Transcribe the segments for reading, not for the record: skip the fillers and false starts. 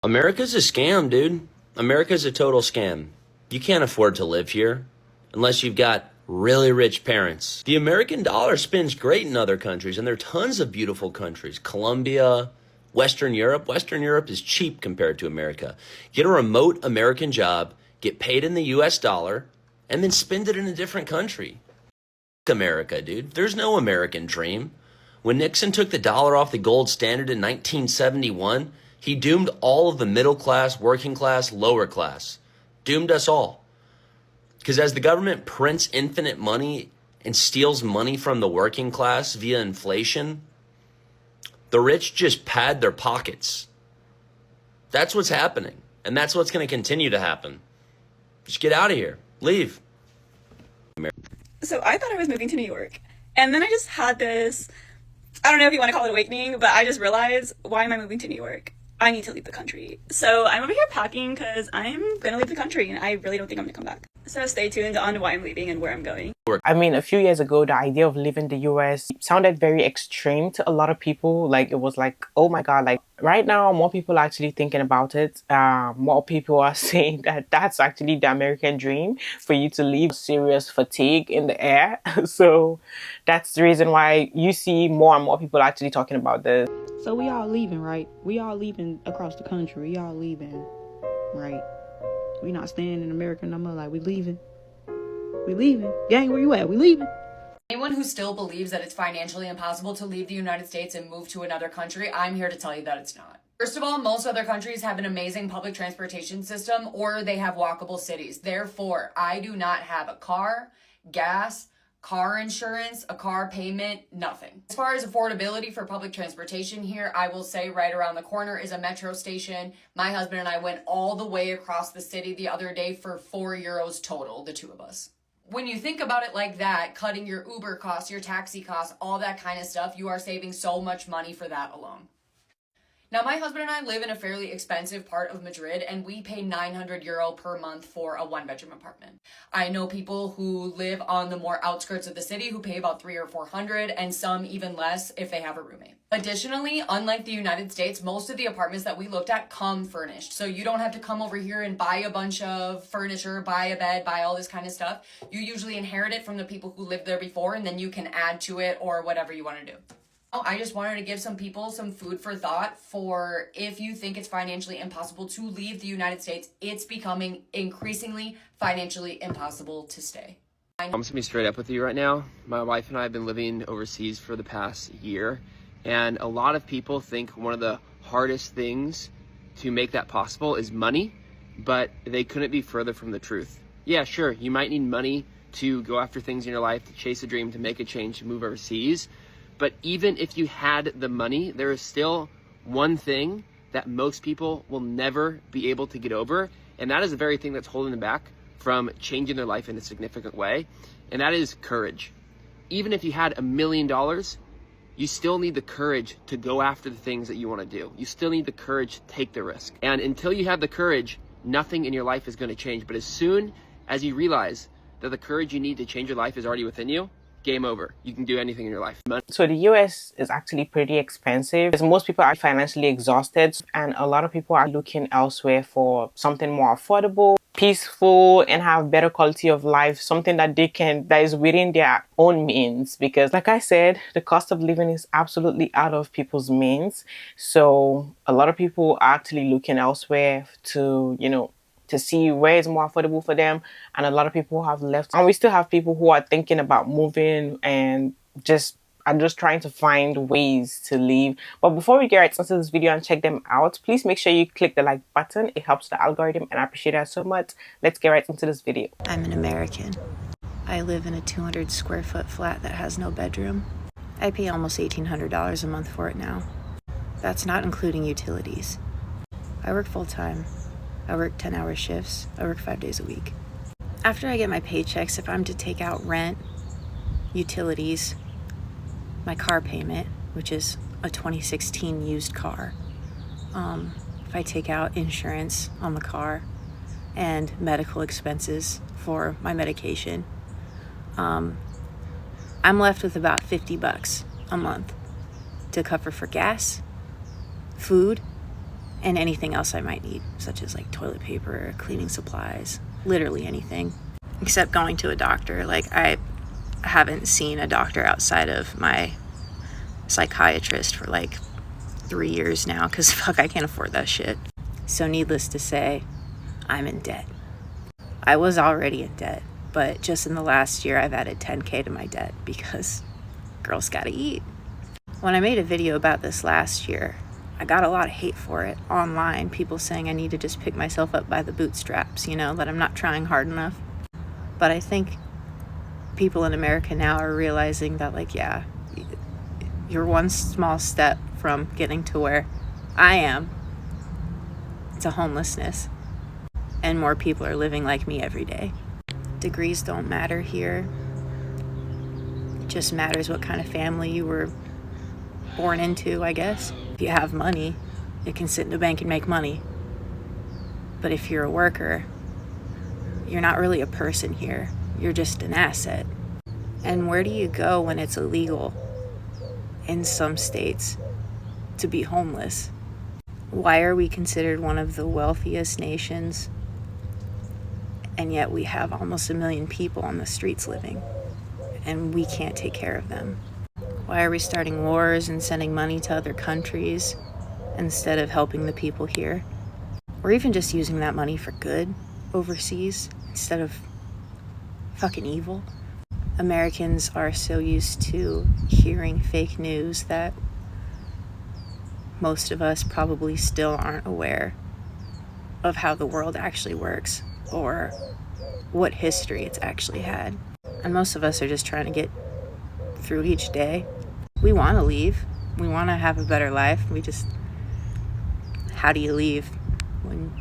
America's a scam, dude. America's a total scam. You can't afford to live here unless you've got really rich parents. The American dollar spins great in other countries, and there are tons of beautiful countries. Colombia, Western Europe. Western Europe is cheap compared to America. Get a remote American job, get paid in the US dollar, and then spend it in a different country. America, dude. There's no American dream. When Nixon took the dollar off the gold standard in 1971, he doomed all of the middle class, working class, lower class. Doomed us all. Because as the government prints infinite money and steals money from the working class via inflation, the rich just pad their pockets. That's what's happening. And that's what's going to continue to happen. Just get out of here. Leave. So I thought I was moving to New York. And then I just had this, I don't know if you want to call it awakening, but I just realized, why am I moving to New York? I need to leave the country. So I'm over here packing because I'm going to leave the country and I really don't think I'm going to come back. So stay tuned on why I'm leaving and where I'm going. I mean, a few years ago, the idea of leaving the US sounded very extreme to a lot of people. Like, it was like, oh my God, like right now, more people are actually thinking about it. More people are saying that that's actually the American dream, for you to leave serious fatigue in the air. So that's the reason why you see more and more people actually talking about this. So we all leaving, right? We all leaving across the country. We all leaving, right? We not staying in America no more. Like, we leaving. We leaving. Gang, where you at? We leaving. Anyone who still believes that it's financially impossible to leave the United States and move to another country, I'm here to tell you that it's not. First of all, most other countries have an amazing public transportation system, or they have walkable cities. Therefore, I do not have a car, gas, car insurance, a car payment, nothing. As far as affordability for public transportation here, I will say right around the corner is a metro station. My husband and I went all the way across the city the other day for €4 total, the two of us. When you think about it like that, cutting your Uber costs, your taxi costs, all that kind of stuff, you are saving so much money for that alone. Now, my husband and I live in a fairly expensive part of Madrid, and we pay €900 per month for a one-bedroom apartment. I know people who live on the more outskirts of the city who pay about $300 or $400, and some even less if they have a roommate. Additionally, unlike the United States, most of the apartments that we looked at come furnished. So you don't have to come over here and buy a bunch of furniture, buy a bed, buy all this kind of stuff. You usually inherit it from the people who lived there before, and then you can add to it or whatever you want to do. I just wanted to give some people some food for thought for if you think it's financially impossible to leave the United States, it's becoming increasingly financially impossible to stay. I'm just gonna be straight up with you right now. My wife and I have been living overseas for the past year, and a lot of people think one of the hardest things to make that possible is money, but they couldn't be further from the truth. Yeah, sure, you might need money to go after things in your life, to chase a dream, to make a change, to move overseas. But even if you had the money, there is still one thing that most people will never be able to get over. And that is the very thing that's holding them back from changing their life in a significant way. And that is courage. Even if you had $1 million, you still need the courage to go after the things that you want to do. You still need the courage to take the risk. And until you have the courage, nothing in your life is going to change. But as soon as you realize that the courage you need to change your life is already within you, game over. You can do anything in your life. So the US is actually pretty expensive because most people are financially exhausted, and a lot of people are looking elsewhere for something more affordable, peaceful, and have better quality of life, something that is within their own means. Because like I said, the cost of living is absolutely out of people's means. So a lot of people are actually looking elsewhere to, to see where it's more affordable for them. And a lot of people have left. And we still have people who are thinking about moving and are just trying to find ways to leave. But before we get right into this video and check them out, please make sure you click the like button. It helps the algorithm and I appreciate that so much. Let's get right into this video. I'm an American. I live in a 200 square foot flat that has no bedroom. I pay almost $1,800 a month for it now. That's not including utilities. I work full time. I work 10-hour shifts. I work 5 days a week. After I get my paychecks, if I'm to take out rent, utilities, my car payment, which is a 2016 used car, if I take out insurance on the car and medical expenses for my medication, I'm left with about $50 a month to cover for gas, food, and anything else I might need, such as like toilet paper, cleaning supplies, literally anything, except going to a doctor. Like, I haven't seen a doctor outside of my psychiatrist for like 3 years now, because fuck, I can't afford that shit. So needless to say, I'm in debt. I was already in debt, but just in the last year, I've added 10K to my debt because girls gotta eat. When I made a video about this last year, I got a lot of hate for it online. People saying I need to just pick myself up by the bootstraps, you know, that I'm not trying hard enough. But I think people in America now are realizing that, like, yeah, you're one small step from getting to where I am, to homelessness. And more people are living like me every day. Degrees don't matter here. It just matters what kind of family you were born into, I guess. If you have money, you can sit in a bank and make money. But if you're a worker, you're not really a person here. You're just an asset. And where do you go when it's illegal in some states to be homeless? Why are we considered one of the wealthiest nations, and yet we have almost 1 million people on the streets living, and we can't take care of them? Why are we starting wars and sending money to other countries instead of helping the people here? Or even just using that money for good overseas instead of fucking evil? Americans are so used to hearing fake news that most of us probably still aren't aware of how the world actually works or what history it's actually had. And most of us are just trying to get through each day. We want to leave. We want to have a better life. How do you leave when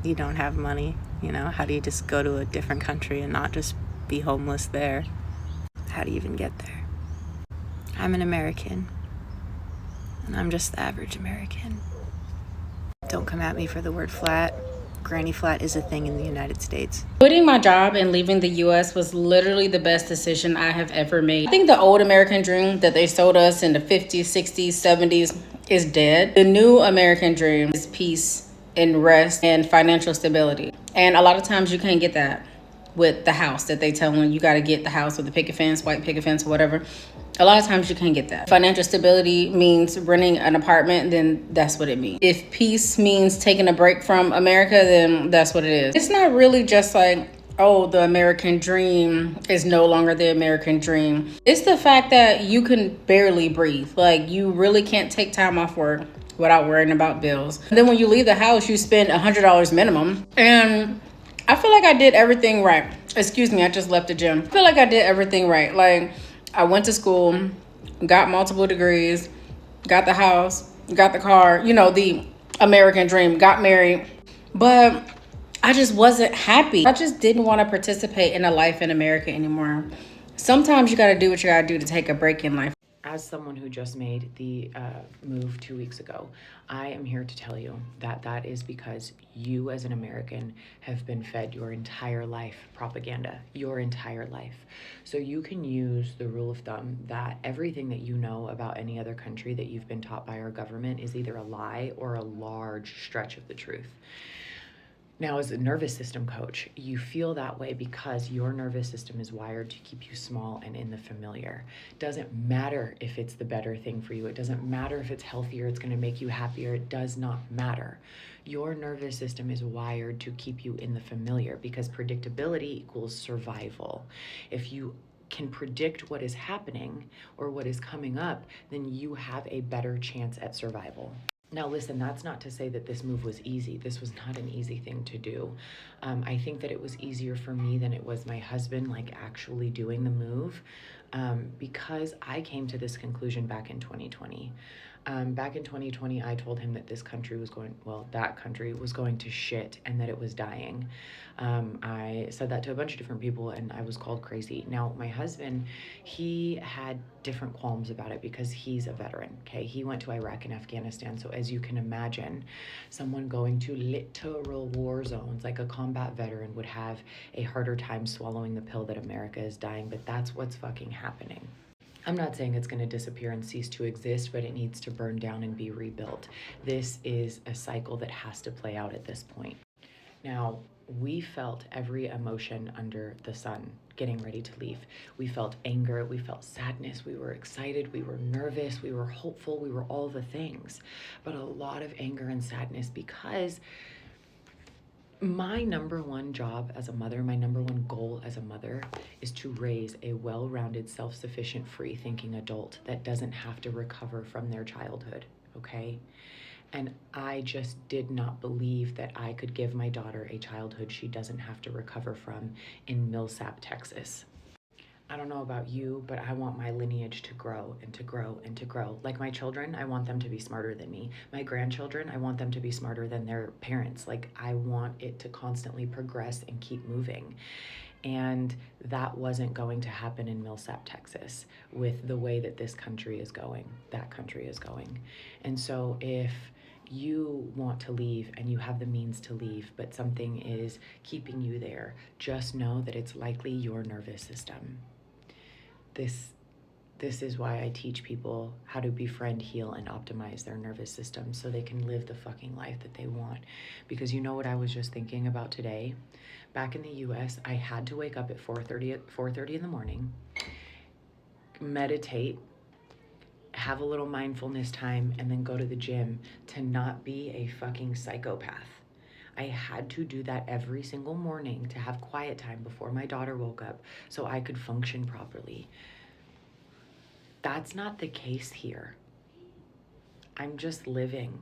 you don't have money? You know, how do you just go to a different country and not just be homeless there? How do you even get there? I'm an American, and I'm just the average American. Don't come at me for the word flat. Granny flat is a thing in the United States. Quitting my job and leaving the US was literally the best decision I have ever made. I think the old American dream that they sold us in the 50s, 60s, 70s is dead. The new American dream is peace and rest and financial stability. And a lot of times you can't get that with the house that they tell you got to get the house with the picket fence, white picket fence, or whatever. A lot of times you can't get that. Financial stability means renting an apartment, then that's what it means. If peace means taking a break from America, then that's what it is. It's not really just like, oh, the American dream is no longer the American dream. It's the fact that you can barely breathe. Like, you really can't take time off work without worrying about bills. And then when you leave the house, you spend $100 minimum. And I feel like I did everything right. Excuse me, I just left the gym. I feel like I did everything right. Like, I went to school, got multiple degrees, got the house, got the car, you know, the American dream, got married. But I just wasn't happy. I just didn't want to participate in a life in America anymore. Sometimes you got to do what you got to do to take a break in life. As someone who just made the move 2 weeks ago, I am here to tell you that that is because you as an American have been fed your entire life propaganda, your entire life. So you can use the rule of thumb that everything that you know about any other country that you've been taught by our government is either a lie or a large stretch of the truth. Now, as a nervous system coach, you feel that way because your nervous system is wired to keep you small and in the familiar. It doesn't matter if it's the better thing for you. It doesn't matter if it's healthier, it's going to make you happier. It does not matter. Your nervous system is wired to keep you in the familiar because predictability equals survival. If you can predict what is happening or what is coming up, then you have a better chance at survival. Now, listen, that's not to say that this move was easy. This was not an easy thing to do. I think that it was easier for me than it was my husband, like actually doing the move, because I came to this conclusion back in 2020. Back in 2020, I told him that this country was going, well, that country was going to shit and that it was dying. I said that to a bunch of different people and I was called crazy. Now, my husband, he had different qualms about it because he's a veteran, okay? He went to Iraq and Afghanistan. So as you can imagine, someone going to literal war zones like a combat veteran would have a harder time swallowing the pill that America is dying, but that's what's fucking happening. I'm not saying it's going to disappear and cease to exist, but it needs to burn down and be rebuilt. This is a cycle that has to play out at this point. Now, we felt every emotion under the sun getting ready to leave. We felt anger, we felt sadness, we were excited, we were nervous, we were hopeful, we were all the things. But a lot of anger and sadness because my number one job as a mother, my number one goal as a mother is to raise a well-rounded, self-sufficient, free-thinking adult that doesn't have to recover from their childhood, okay? And I just did not believe that I could give my daughter a childhood she doesn't have to recover from in Millsap, Texas. I don't know about you, but I want my lineage to grow and to grow and to grow. Like my children, I want them to be smarter than me. My grandchildren, I want them to be smarter than their parents. Like I want it to constantly progress and keep moving. And that wasn't going to happen in Millsap, Texas, with the way that this country is going, that country is going. And so if you want to leave and you have the means to leave, but something is keeping you there, just know that it's likely your nervous system. This is why I teach people how to befriend, heal, and optimize their nervous system so they can live the fucking life that they want. Because you know what I was just thinking about today? Back in the US, I had to wake up at 4:30 in the morning, meditate, have a little mindfulness time, and then go to the gym to not be a fucking psychopath. I had to do that every single morning to have quiet time before my daughter woke up so I could function properly. That's not the case here. I'm just living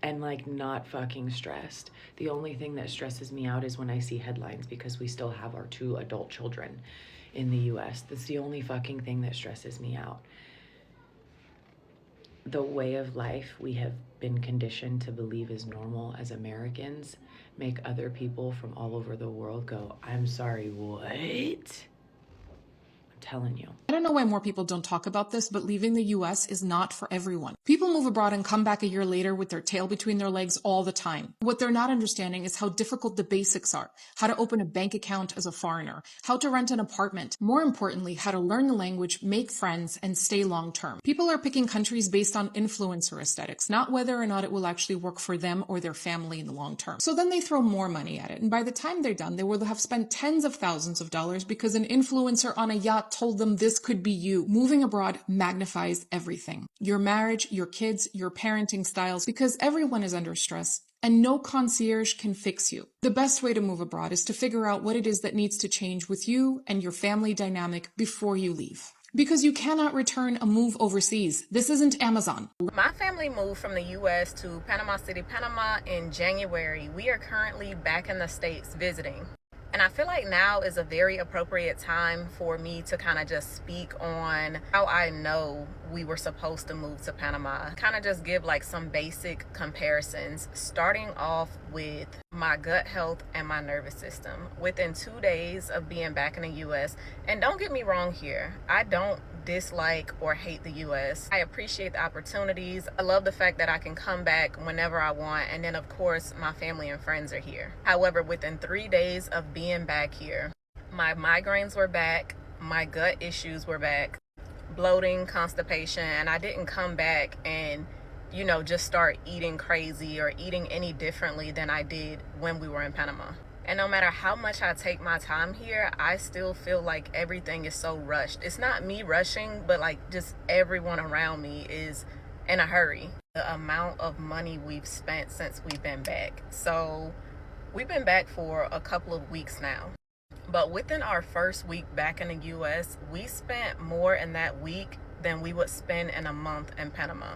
and like not fucking stressed. The only thing that stresses me out is when I see headlines because we still have our 2 adult children in the US. That's the only fucking thing that stresses me out. The way of life we have been conditioned to believe is normal as Americans make other people from all over the world go, I'm sorry, what? I'm telling you. I don't know why more people don't talk about this, but leaving the US is not for everyone. People move abroad and come back a year later with their tail between their legs all the time. What they're not understanding is how difficult the basics are. How to open a bank account as a foreigner, how to rent an apartment, more importantly, how to learn the language, make friends, and stay long term. People are picking countries based on influencer aesthetics, not whether or not it will actually work for them or their family in the long term. So then they throw more money at it, and by the time they're done, they will have spent tens of thousands of dollars because an influencer on a yacht told them this could be you. Moving abroad magnifies everything. Your marriage, your kids, your parenting styles, because everyone is under stress and no concierge can fix you. The best way to move abroad is to figure out what it is that needs to change with you and your family dynamic before you leave. Because you cannot return a move overseas. This isn't Amazon. My family moved from the US to Panama City, Panama in January. We are currently back in the States visiting. And I feel like now is a very appropriate time for me to kind of just speak on how I know we were supposed to move to Panama. Kind of just give like some basic comparisons, starting off with my gut health and my nervous system. Within 2 days of being back in the US, and don't get me wrong here, I don't dislike or hate the US. I appreciate the opportunities. I love the fact that I can come back whenever I want, and then of course my family and friends are here. However, within 3 days of being back here, my migraines were back, my gut issues were back, bloating, constipation, and I didn't come back and just start eating crazy or eating any differently than I did when we were in Panama. And no matter how much I take my time here, I still feel like everything is so rushed. It's not me rushing, but like just everyone around me is in a hurry. The amount of money we've spent since we've been back. So we've been back for a couple of weeks now. But within our first week back in the US, we spent more in that week than we would spend in a month in Panama.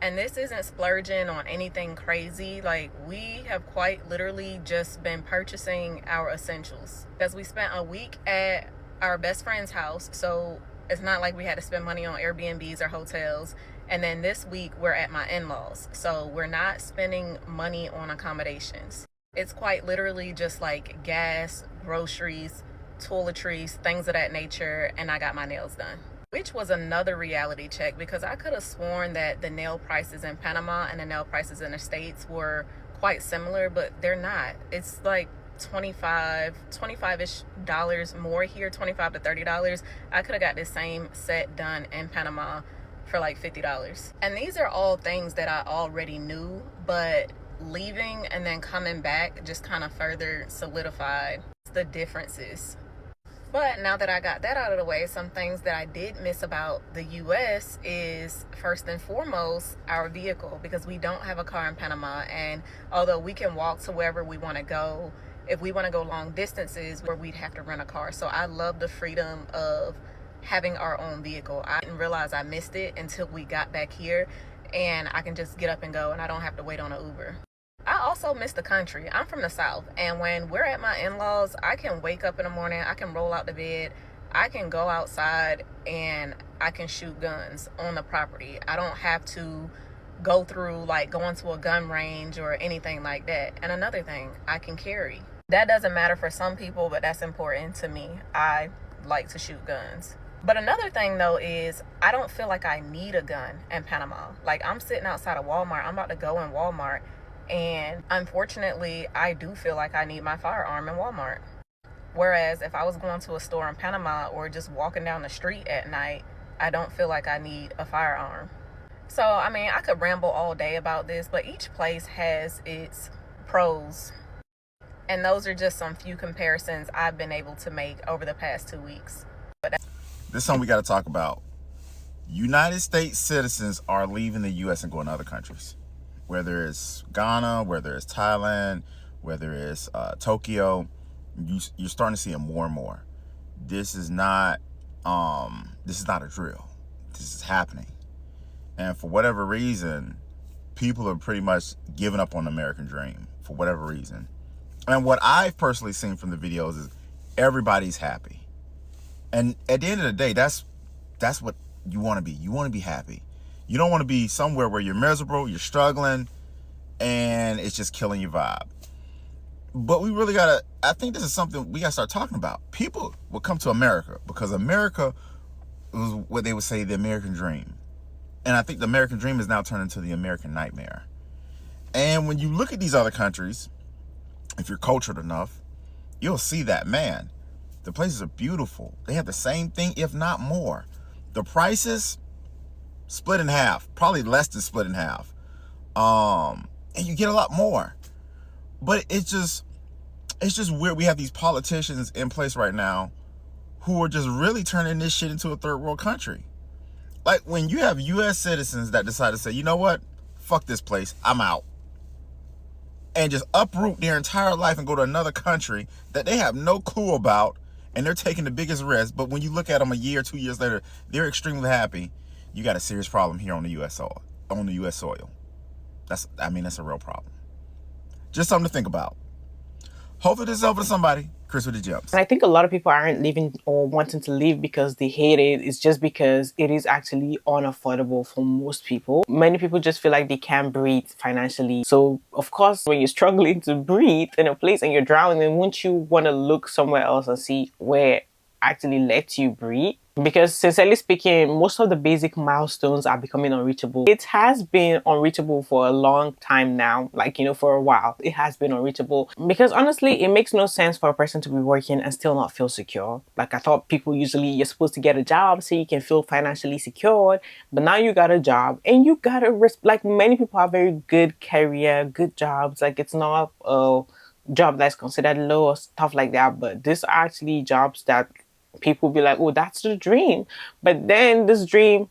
And this isn't splurging on anything crazy. Like, we have quite literally just been purchasing our essentials because we spent a week at our best friend's house. So it's not like we had to spend money on Airbnbs or hotels. And then this week we're at my in-laws. So we're not spending money on accommodations. It's quite literally just like gas, groceries, toiletries, things of that nature. And I got my nails done. Which was another reality check because I could have sworn that the nail prices in Panama and the nail prices in the States were quite similar, but they're not. It's like 25-ish dollars more here, $25 to $30, I could have got this same set done in Panama for like $50. And these are all things that I already knew, but leaving and then coming back just kind of further solidified the differences. But now that I got that out of the way, some things that I did miss about the US is, first and foremost, our vehicle, because we don't have a car in Panama. And although we can walk to wherever we want to go, if we want to go long distances, where we'd have to rent a car. So I love the freedom of having our own vehicle. I didn't realize I missed it until we got back here, and I can just get up and go and I don't have to wait on an Uber. I also miss the country. I'm from the South, and when we're at my in-laws, I can wake up in the morning, I can roll out the bed, I can go outside, and I can shoot guns on the property. I don't have to go through like going to a gun range or anything like that. And another thing, I can carry. That doesn't matter for some people, but that's important to me. I like to shoot guns. But another thing though is I don't feel like I need a gun in Panama. Like, I'm sitting outside of Walmart, I'm about to go in Walmart, and unfortunately, I do feel like I need my firearm in Walmart. Whereas if I was going to a store in Panama or just walking down the street at night, I don't feel like I need a firearm. So, I mean, I could ramble all day about this, but each place has its pros. And those are just some few comparisons I've been able to make over the past 2 weeks. This is something we got to talk about. United States citizens are leaving the U.S. and going to other countries. Whether it's Ghana, whether it's Thailand, whether it's Tokyo, you're starting to see it more and more. This is not a drill. This is happening. And for whatever reason, people are pretty much giving up on the American dream for whatever reason. And what I've personally seen from the videos is everybody's happy. And at the end of the day, that's what you want to be. You want to be happy. You don't want to be somewhere where you're miserable, you're struggling, and it's just killing your vibe. But we really I think this is something we gotta start talking about. People will come to America because America was what they would say the American dream. And I think the American dream is now turned into the American nightmare. And when you look at these other countries, if you're cultured enough, you'll see that, man, the places are beautiful. They have the same thing, if not more. The prices split in half, probably less than split in half. And you get a lot more. But it's just weird. We have these politicians in place right now who are just really turning this shit into a third world country. Like, when you have U.S. citizens that decide to say, you know what, fuck this place, I'm out, and just uproot their entire life and go to another country that they have no clue about, and they're taking the biggest risk. But when you look at them a year, 2 years later, they're extremely happy. You got a serious problem here on the U.S. soil. That's a real problem. Just something to think about. Hopefully this is helpful to somebody. Chris with the gems. And I think a lot of people aren't leaving or wanting to leave because they hate it. It's just because it is actually unaffordable for most people. Many people just feel like they can't breathe financially. So, of course, when you're struggling to breathe in a place and you're drowning, then wouldn't you want to look somewhere else and see where actually lets you breathe? Because sincerely speaking, most of the basic milestones are becoming unreachable. It has been unreachable for a long time now, for a while. It has been unreachable because honestly, it makes no sense for a person to be working and still not feel secure. Like, I thought you're supposed to get a job so you can feel financially secured, but now you got a job and you got to risk. Like, many people have very good career, good jobs. Like, it's not a job that's considered low or stuff like that, but these are actually jobs that people be like, oh, that's the dream. But then this dream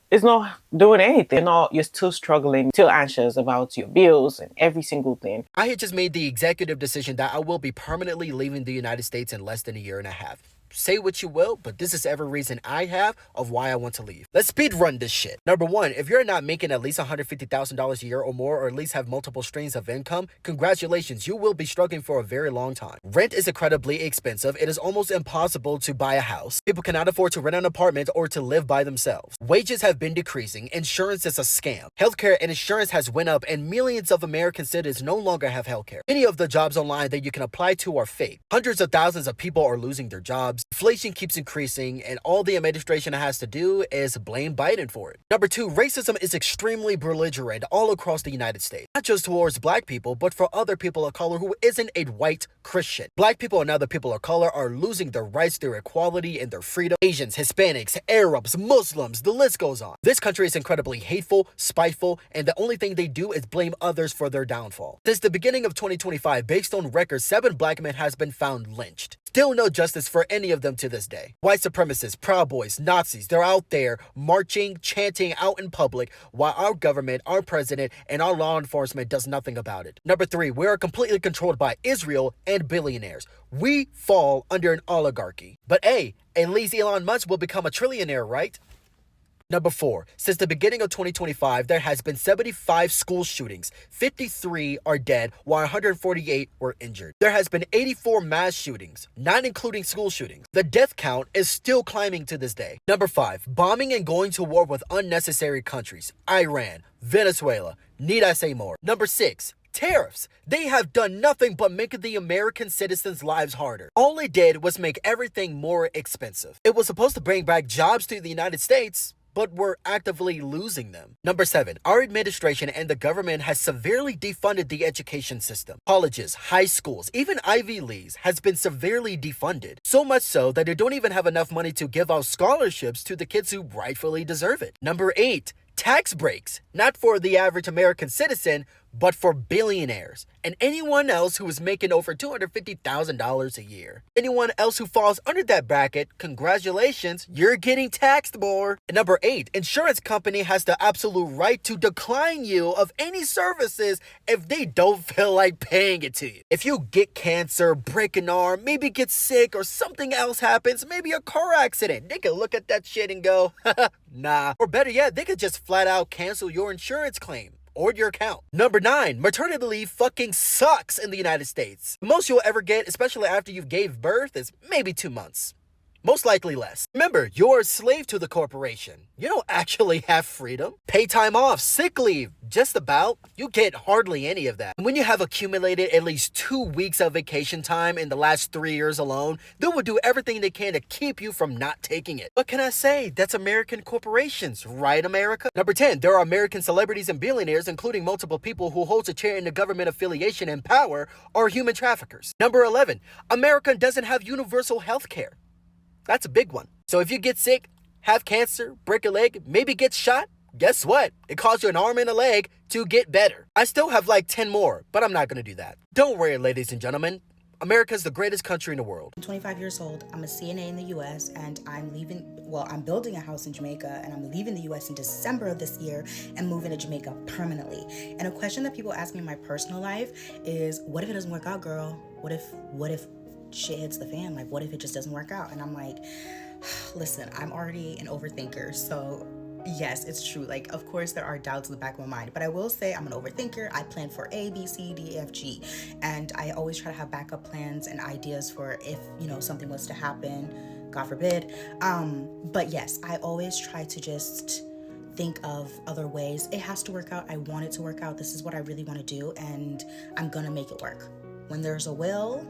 is not doing anything. You're still struggling, still anxious about your bills and every single thing. I had just made the executive decision that I will be permanently leaving the United States in less than a year and a half. Say what you will, but this is every reason I have of why I want to leave. Let's speed run this shit. Number one, if you're not making at least $150,000 a year or more, or at least have multiple streams of income, congratulations, you will be struggling for a very long time. Rent is incredibly expensive. It is almost impossible to buy a house. People cannot afford to rent an apartment or to live by themselves. Wages have been decreasing. Insurance is a scam. Healthcare and insurance has went up, and millions of American citizens no longer have healthcare. Many of the jobs online that you can apply to are fake. Hundreds of thousands of people are losing their jobs. jobs, inflation keeps increasing, and all the administration has to do is blame Biden for it. Number 2, racism is extremely belligerent all across the United States. Not just towards black people, but for other people of color who isn't a white Christian. Black people and other people of color are losing their rights, their equality, and their freedom. Asians, Hispanics, Arabs, Muslims, the list goes on. This country is incredibly hateful, spiteful, and the only thing they do is blame others for their downfall. Since the beginning of 2025, based on records, 7 black men has been found lynched. Still no justice for any of them to this day. White supremacists, Proud Boys, Nazis, they're out there marching, chanting out in public while our government, our president, and our law enforcement does nothing about it. Number 3, we are completely controlled by Israel and billionaires. We fall under an oligarchy. But hey, at least Elon Musk will become a trillionaire, right? Number 4, since the beginning of 2025, there has been 75 school shootings. 53 are dead, while 148 were injured. There has been 84 mass shootings, not including school shootings. The death count is still climbing to this day. Number 5, bombing and going to war with unnecessary countries. Iran, Venezuela, need I say more? Number 6, tariffs. They have done nothing but make the American citizens' lives harder. All it did was make everything more expensive. It was supposed to bring back jobs to the United States, but we're actively losing them. Number 7, our administration and the government has severely defunded the education system. Colleges, high schools, even Ivy Leagues has been severely defunded. So much so that they don't even have enough money to give out scholarships to the kids who rightfully deserve it. Number 8, tax breaks, not for the average American citizen, but for billionaires and anyone else who is making over $250,000 a year. Anyone else who falls under that bracket, congratulations, you're getting taxed more. And number 8, insurance company has the absolute right to decline you of any services if they don't feel like paying it to you. If you get cancer, break an arm, maybe get sick or something else happens, maybe a car accident, they can look at that shit and go, nah. Or better yet, they could just flat out cancel your insurance claim or your account. Number 9, maternity leave fucking sucks in the United States. The most you'll ever get, especially after you gave birth, is maybe 2 months. Most likely less. Remember, you're a slave to the corporation. You don't actually have freedom. Pay time off, sick leave, just about. You get hardly any of that. And when you have accumulated at least 2 weeks of vacation time in the last 3 years alone, they will do everything they can to keep you from not taking it. What can I say? That's American corporations, right, America? Number 10, there are American celebrities and billionaires, including multiple people who hold a chair in the government affiliation and power, are human traffickers. Number 11, America doesn't have universal health care. That's a big one. So if you get sick, have cancer, break a leg, maybe get shot, guess what? It costs you an arm and a leg to get better. I still have like 10 more, but I'm not going to do that. Don't worry, ladies and gentlemen. America's the greatest country in the world. I'm 25 years old. I'm a CNA in the U.S. and I'm building a house in Jamaica and I'm leaving the U.S. in December of this year and moving to Jamaica permanently. And a question that people ask me in my personal life is, what if it doesn't work out, girl? What if shit hits the fan? Like, what if it just doesn't work out? And I'm like, listen, I'm already an overthinker, so yes, it's true. Like, of course there are doubts in the back of my mind, but I will say I'm an overthinker. I plan for A, B, C, D, F, G, and I always try to have backup plans and ideas for if, something was to happen, God forbid. But yes, I always try to just think of other ways. It has to work out. I want it to work out. This is what I really want to do, and I'm gonna make it work. When there's a will,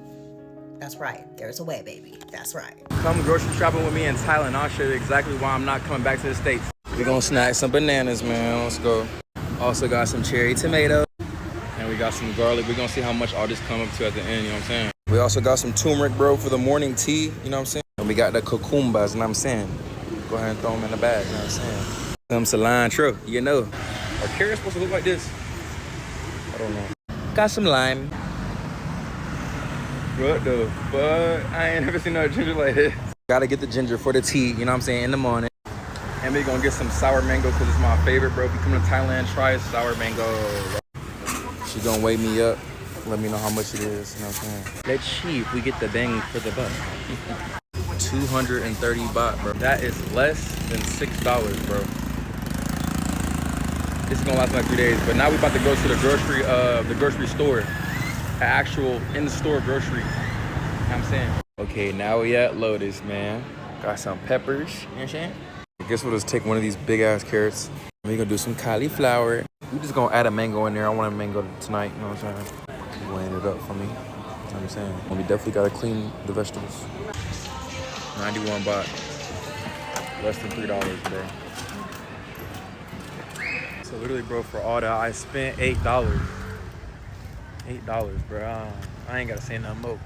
that's right. There's a way, baby. That's right. Come grocery shopping with me in Thailand. I'll show you exactly why I'm not coming back to the States. We're gonna snack some bananas, man. Let's go. Also got some cherry tomato. And we got some garlic. We're gonna see how much all this come up to at the end, you know what I'm saying? We also got some turmeric, bro, for the morning tea, you know what I'm saying? And we got the cucumbers, you know what I'm saying? Go ahead and throw them in the bag, you know what I'm saying? Some cilantro, you know. Are carrots supposed to look like this? I don't know. Got some lime. What the fuck? I ain't never seen no ginger like this. Gotta get the ginger for the tea, you know what I'm saying, in the morning. And we're gonna get some sour mango because it's my favorite, bro. If you come to Thailand, try sour mango. She gonna weigh me up, let me know how much it is, you know what I'm saying? Let's see if we get the bang for the buck. 230 baht, bro. That is less than $6, bro. This is gonna last like 3 days, but now we about to go to the grocery store. Actual in-the-store grocery, you know what I'm saying? Okay, now we at Lotus, man. Got some peppers, you know what I'm saying? I guess we'll just take one of these big-ass carrots. We're gonna do some cauliflower. We just gonna add a mango in there. I want a mango tonight, you know what I'm saying? Laying it up for me, you know what I'm saying? And we definitely gotta clean the vegetables. 91 baht. Less than $3, bro. So literally, bro, for all that, I spent $8. $8, bro. I ain't gotta say nothing more.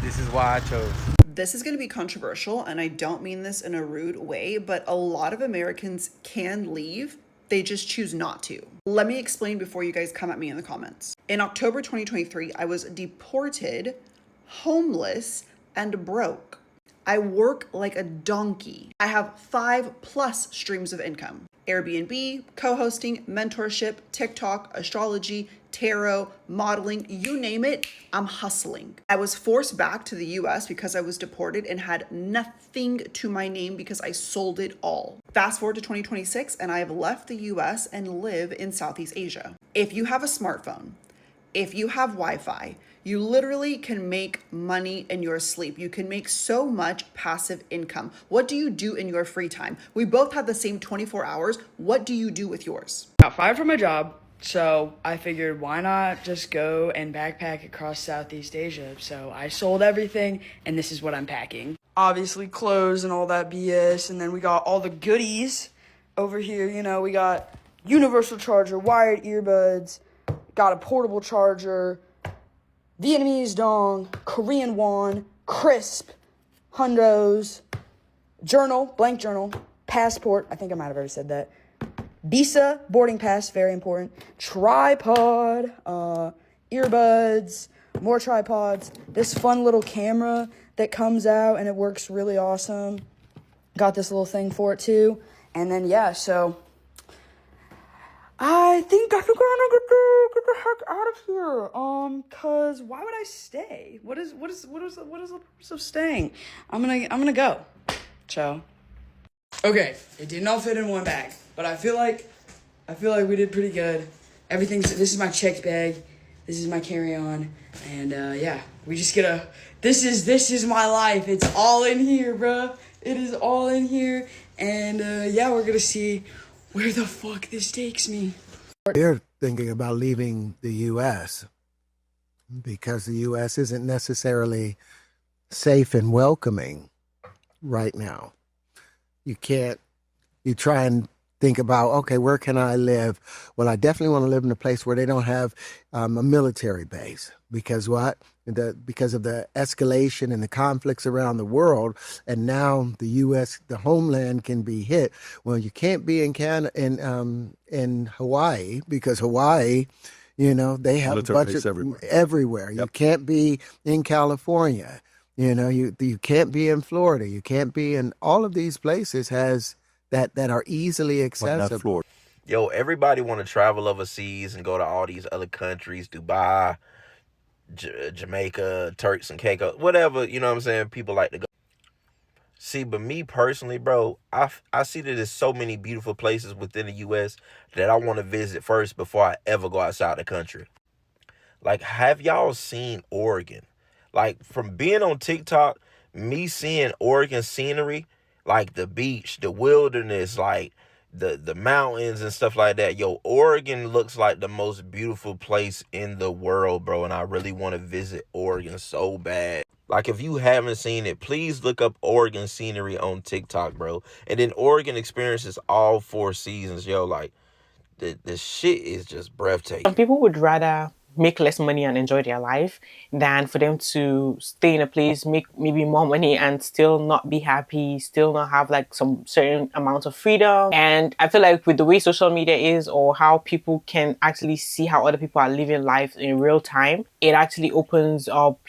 This is why I chose. This is going to be controversial, and I don't mean this in a rude way, but a lot of Americans can leave. They just choose not to. Let me explain before you guys come at me in the comments. In October 2023, I was deported, homeless, and broke. I work like a donkey. I have 5+ streams of income: Airbnb, co-hosting, mentorship, TikTok, astrology, tarot, modeling, you name it, I'm hustling. I was forced back to the US because I was deported and had nothing to my name because I sold it all. Fast forward to 2026 and I have left the US and live in Southeast Asia. If you have a smartphone, if you have Wi-Fi, you literally can make money in your sleep. You can make so much passive income. What do you do in your free time? We both have the same 24 hours. What do you do with yours? Got fired from my job, so I figured why not just go and backpack across Southeast Asia. So I sold everything, and this is what I'm packing. Obviously clothes and all that BS, and then we got all the goodies over here. You know, we got universal charger, wired earbuds, got a portable charger, Vietnamese dong, Korean won, crisp, hundos, journal, blank journal, passport, I think I might have already said that, visa, boarding pass, very important, tripod, earbuds, more tripods, this fun little camera that comes out and it works really awesome. Got this little thing for it too. And then, yeah, so I think I'm gonna get the heck out of here. Cause why would I stay? What is the purpose of staying? I'm gonna go. So, okay, it did not fit in one bag, but I feel like we did pretty good. This is my checked bag. This is my carry-on, and yeah, we just get this is my life. It's all in here, bruh. It is all in here, and yeah, we're gonna see where the fuck this takes me. They're thinking about leaving the U.S. because the U.S. isn't necessarily safe and welcoming right now. You try and think about, okay, where can I live? Well, I definitely want to live in a place where they don't have a military base. Because what? Because of the escalation and the conflicts around the world, and now the U.S., the homeland, can be hit. Well, you can't be in Hawaii because Hawaii, they have budgets everywhere. Yep. You can't be in California. You can't be in Florida. You can't be in all of these places that are easily accessible. Yo, everybody want to travel overseas and go to all these other countries, Dubai, Jamaica, Turks and Caicos, whatever, you know what I'm saying? People like to go. See, but me personally, bro, I see that there's so many beautiful places within the U.S. that I want to visit first before I ever go outside the country. Like, have y'all seen Oregon? Like, from being on TikTok, me seeing Oregon scenery, like the beach, the wilderness, like the mountains and stuff like that. Yo, Oregon looks like the most beautiful place in the world, bro. And I really want to visit Oregon so bad. Like, if you haven't seen it, please look up Oregon scenery on TikTok, bro. And then Oregon experiences all 4 seasons. Yo, like, the shit is just breathtaking. Some people would rather make less money and enjoy their life than for them to stay in a place, make maybe more money and still not be happy, still not have like some certain amount of freedom. And I feel like with the way social media is, or how people can actually see how other people are living life in real time, it actually opens up,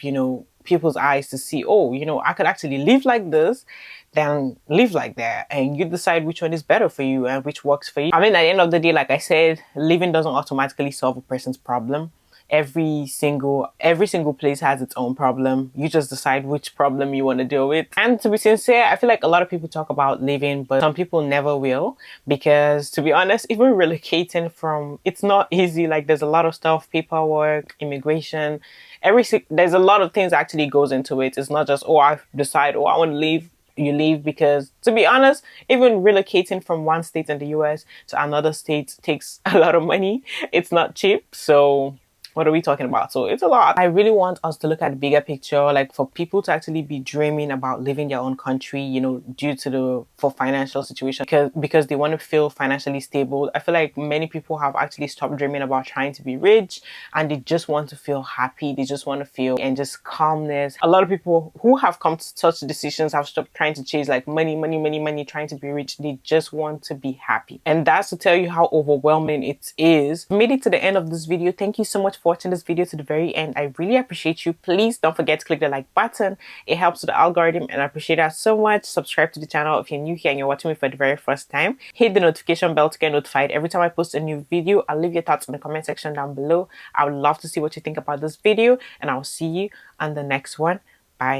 people's eyes to see, I could actually live like this than live like that, and you decide which one is better for you and which works for you. I mean, at the end of the day, like I said, living doesn't automatically solve a person's problem. Every single place has its own problem. You just decide which problem you want to deal with. And to be sincere, I feel like a lot of people talk about leaving, but some people never will, because to be honest, even relocating it's not easy. Like, there's a lot of stuff, paperwork, immigration, there's a lot of things that actually goes into it. It's not just, I decide, I want to leave. You leave, because to be honest, even relocating from one state in the US to another state takes a lot of money. It's not cheap. So What are we talking about? So it's a lot. I really want us to look at the bigger picture, like for people to actually be dreaming about living their own country, you know, due to for financial situation, because they want to feel financially stable. I feel like many people have actually stopped dreaming about trying to be rich, and they just want to feel happy. They just want to feel and just calmness. A lot of people who have come to such decisions have stopped trying to chase like money, trying to be rich. They just want to be happy. And that's to tell you how overwhelming it is. Made it to the end of this video. Thank you so much for watching this video to the very end. I really appreciate you. Please don't forget to click the like button. It helps with the algorithm and I appreciate that so much. Subscribe to the channel if you're new here and you're watching me for the very first time. Hit the notification bell to get notified every time I post a new video. I'll leave your thoughts in the comment section down below. I would love to see what you think about this video, and I'll see you on the next one. Bye.